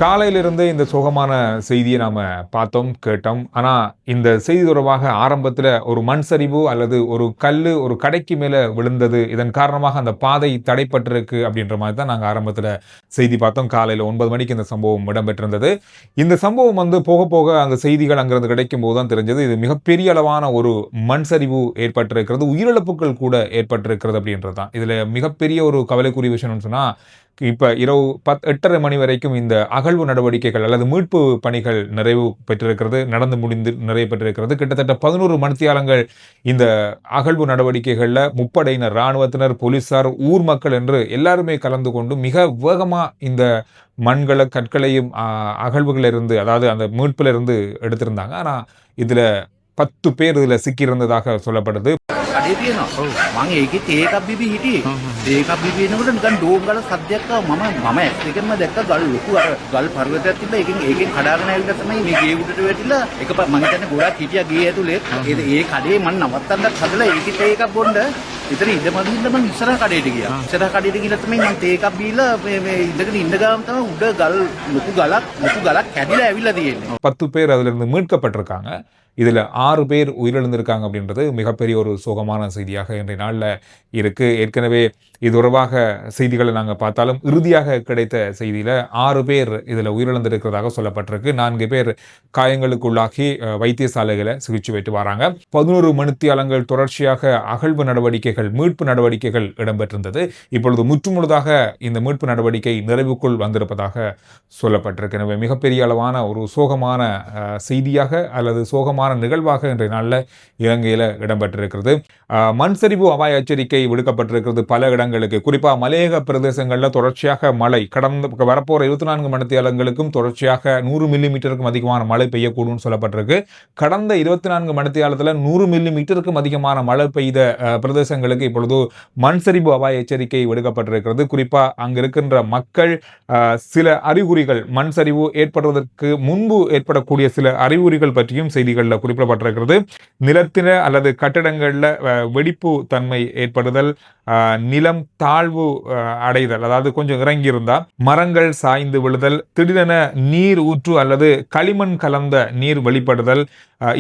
காலையிலிருந்து இந்த சோகமான செய்தியை நாம பார்த்தோம், கேட்டோம். ஆனா, இந்த செய்தி தொடர்பாக ஆரம்பத்தில ஒரு மண் சரிவு அல்லது ஒரு கல்லு ஒரு கடைக்கு மேல விழுந்தது. இதன் காரணமாக அந்த பாதை தடைப்பட்டிருக்கு அப்படின்ற மாரி தான் நாங்க ஆரம்பத்தில செய்தி பார்த்தோம். காலையில 9 மணிக்கு இந்த சம்பவம் இடம்பெற்றிருந்தது. இந்த சம்பவம் போக போக அந்த செய்திகள் அங்கிருந்து கிடைக்கும்போது தான் தெரிஞ்சது. இது மிகப்பெரிய அளவான ஒரு மண் சரிவு ஏற்பட்டிருக்கிறது. உயிரிழப்புகள் கூட ஏற்பட்டிருக்கிறது அப்படின்றது தான். இதில மிகப்பெரிய ஒரு கவலைக்குரிய விஷயம் என்னன்னு சொன்னா, இப்ப இரவு 8:30 மணி வரைக்கும் இந்த அகழ்வு நடவடிக்கைகள் அல்லது மீட்பு பணிகள் நிறைவு பெற்றிருக்கிறது. நடந்து முடிந்து நிறைவு பெற்றிருக்கிறது. கிட்டத்தட்ட 11 மணித்தியாலங்கள் இந்த அகழ்வு நடவடிக்கைகள்ல முப்படையினர், ராணுவத்தினர், போலீசார், ஊர் மக்கள் என்று எல்லாருமே கலந்து கொண்டு மிக வேகமா இந்த மண்கள, கற்களையும் அகழ்வுகளிலிருந்து அதாவது அந்த மீட்புல இருந்து எடுத்திருந்தாங்க. ஆனா இதுல 10 பேர் இதுல சிக்கியிருந்ததாக சொல்லப்படுது. කඩේ තියෙනවා. ඔව්. මං ඒකෙත් ඒකක් බිබී හිටියේ. ඒකක් බිබී එනකොට නිකන් ඩෝම් ගල සද්දයක් ආවා. මම ඇස් දෙකෙන්ම දැක්ක ගල් ලොකු ගල් පර්වතයක් තිබ්බා. ඒකෙන් කඩාගෙන ඇවිල්ලා තමයි මේ ගේ උඩට වැටිලා එක මං හිතන්නේ ගොඩක් හිටියා ගේ ඇතුලේ. ඒ කඩේ මං නවත්තන්නත් හදලා ඒකෙත් ඒකක් බොන්න ඉතින් ඉඳමදින්න මං ඉස්සරහ කඩේට ගියා. ඉස්සරහ කඩේට ගිහලා තමයි මං තේ එකක් බීලා මේ ඉඳගෙන ඉන්න ගාම තමයි උඩ ගල් ලොකු ගලක් කැඩිලා ඇවිල්ලා තියෙන්නේ. 10 பேர் அதிலிருந்து மீட்கப்பட்டிருக்காங்க. இதில் 6 பேர் உயிரிழந்திருக்காங்க அப்படின்றது மிகப்பெரிய ஒரு சோகமான செய்தியாக இன்றைய நாளில் இருக்கு. ஏற்கனவே இது தொடர்பாக செய்திகளை நாங்கள் பார்த்தாலும் இறுதியாக கிடைத்த செய்தியில் 6 பேர் இதில் உயிரிழந்திருக்கிறதாக சொல்லப்பட்டிருக்கு. 4 பேர் காயங்களுக்குள்ளாகி வைத்தியசாலைகளை சிகிச்சை பெற்று வராங்க. 11 மணித்தியாலங்கள் தொடர்ச்சியாக அகழ்வு நடவடிக்கைகள், மீட்பு நடவடிக்கைகள் இடம்பெற்றிருந்தது. இப்பொழுது முற்றுமுழுதாக இந்த மீட்பு நடவடிக்கை நிறைவுக்குள் வந்திருப்பதாக சொல்லப்பட்டிருக்கு. எனவே மிகப்பெரிய அளவான ஒரு சோகமான செய்தியாக அல்லது சோகமான நிகழ்வாக இன்றைய நாளில் இலங்கையில் இடம்பெற்றிருக்கிறது. மண் சரிவு அபாய எச்சரிக்கை விடுக்கப்பட்டிருக்கிறது பல இடங்களுக்கு. குறிப்பாக மலையக பிரதேசங்களில் தொடர்ச்சியாக மழை கடந்த வரப்போற 24 மணித்தியாலங்களுக்கும் தொடர்ச்சியாக 100 மில்லிமீட்டருக்கும் அதிகமான மழை பெய்யக்கூடும் சொல்லப்பட்டிருக்கு. கடந்த 24 மணித்தியாலத்தில் 100 மில்லிமீட்டருக்கும் அதிகமான மழை பெய்த பிரதேசங்களுக்கு இப்பொழுது மண் சரிவு அபாய எச்சரிக்கை விடுக்கப்பட்டிருக்கிறது. குறிப்பாக அங்கு இருக்கின்ற மக்கள் சில அறிகுறிகள், மண் சரிவு ஏற்படுவதற்கு முன்பு ஏற்படக்கூடிய சில அறிகுறிகள் பற்றியும் செய்திகளில் குறிப்பிடப்பட்டிருக்கிறது. நிலத்தின அல்லது கட்டிடங்கள்ல வெடிப்பு தன்மை ஏற்படுதல், நிலம் தாழ்வு அடைதல், அதாவது கொஞ்சம் இறங்கி இருந்தா மரங்கள் சாய்ந்து விழுதல், திடீரென நீர் ஊற்று அல்லது களிமண் கலந்த நீர் வெளிப்படுதல்,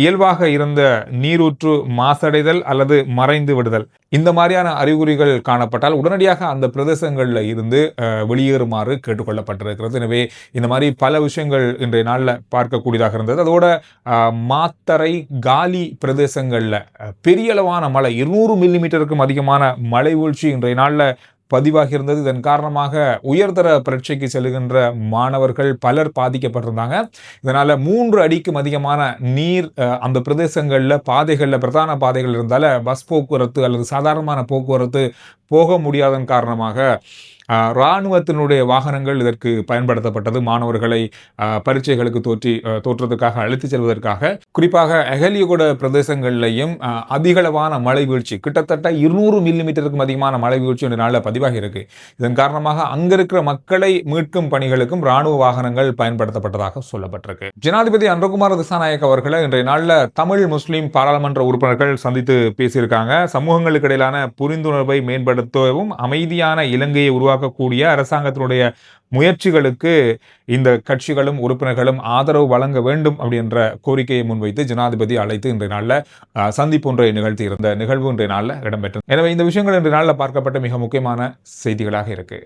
இயல்பாக இருந்த நீரூற்று மாசடைதல் அல்லது மறைந்து விடுதல், இந்த மாதிரியான அறிகுறிகள் காணப்பட்டால் உடனடியாக அந்த பிரதேசங்களில் இருந்து வெளியேறுமாறு கேட்டுக்கொள்ளப்பட்டிருக்கிறது. எனவே இந்த மாதிரி பல விஷயங்கள் இன்றைய நாளில் பார்க்கக்கூடியதாக இருந்தது. அதோட மாத்தறை, காலி பிரதேசங்களில் பெரிய அளவான மழை, 200 மில்லிமீட்டருக்கும் அதிகமான மழை வீழ்ச்சி இன்றைய நாளில் பதிவாகி இருந்தது. இதன் காரணமாக உயர்தர பரீட்சைக்கு செல்கின்ற மாணவர்கள் பலர் பாதிக்கப்பட்டிருந்தாங்க. இதனால 3 அடிக்கும் அதிகமான நீர் அந்த பிரதேசங்களில் பாதைகளில், பிரதான பாதைகள் இருந்தால பஸ் போக்குவரத்து அல்லது சாதாரணமான போக்குவரத்து போக முடியாதன் காரணமாக இராணுவத்தினுடைய வாகனங்கள் இதற்கு பயன்படுத்தப்பட்டது. மாணவர்களை பரீட்சைகளுக்கு தோற்றத்துக்காக அழைத்துச் செல்வதற்காக. குறிப்பாக அகலியகுட பிரதேசங்களிலையும் அதிகளவான மழை வீழ்ச்சி, கிட்டத்தட்ட 200 மில்லிமீட்டருக்கும் அதிகமான மழை வீழ்ச்சி என்ற நாளில் பதிவாகி இருக்கு. இதன் காரணமாக அங்க இருக்கிற மக்களை மீட்கும் பணிகளுக்கும் இராணுவ வாகனங்கள் பயன்படுத்தப்பட்டதாக சொல்லப்பட்டிருக்கு. ஜனாதிபதி அன்றகுமார் திசாநாயக்க அவர்களை இன்றைய நாளில் தமிழ் முஸ்லிம் பாராளுமன்ற உறுப்பினர்கள் சந்தித்து பேசியிருக்காங்க. சமூகங்களுக்கு இடையிலான புரிந்துணர்வை மேம்படுத்தவும் அமைதியான இலங்கையை உருவாக்கக்கூடிய அரசாங்கத்தினுடைய முயற்சிகளுக்கு இந்த கட்சிகளும் உறுப்பினர்களும் ஆதரவு வழங்க வேண்டும் அப்படின்ற கோரிக்கையை முன்வைத்து ஜனாதிபதி அழைத்து இன்றைய நாளில் சந்திப்பு ஒன்றை நிகழ்த்தி இருந்த நிகழ்வு இன்றைய நாளில் இடம்பெற்றது. எனவே இந்த விஷயங்கள் இன்றைய நாளில் பார்க்கப்பட்ட மிக முக்கியமான செய்திகளாக இருக்கு.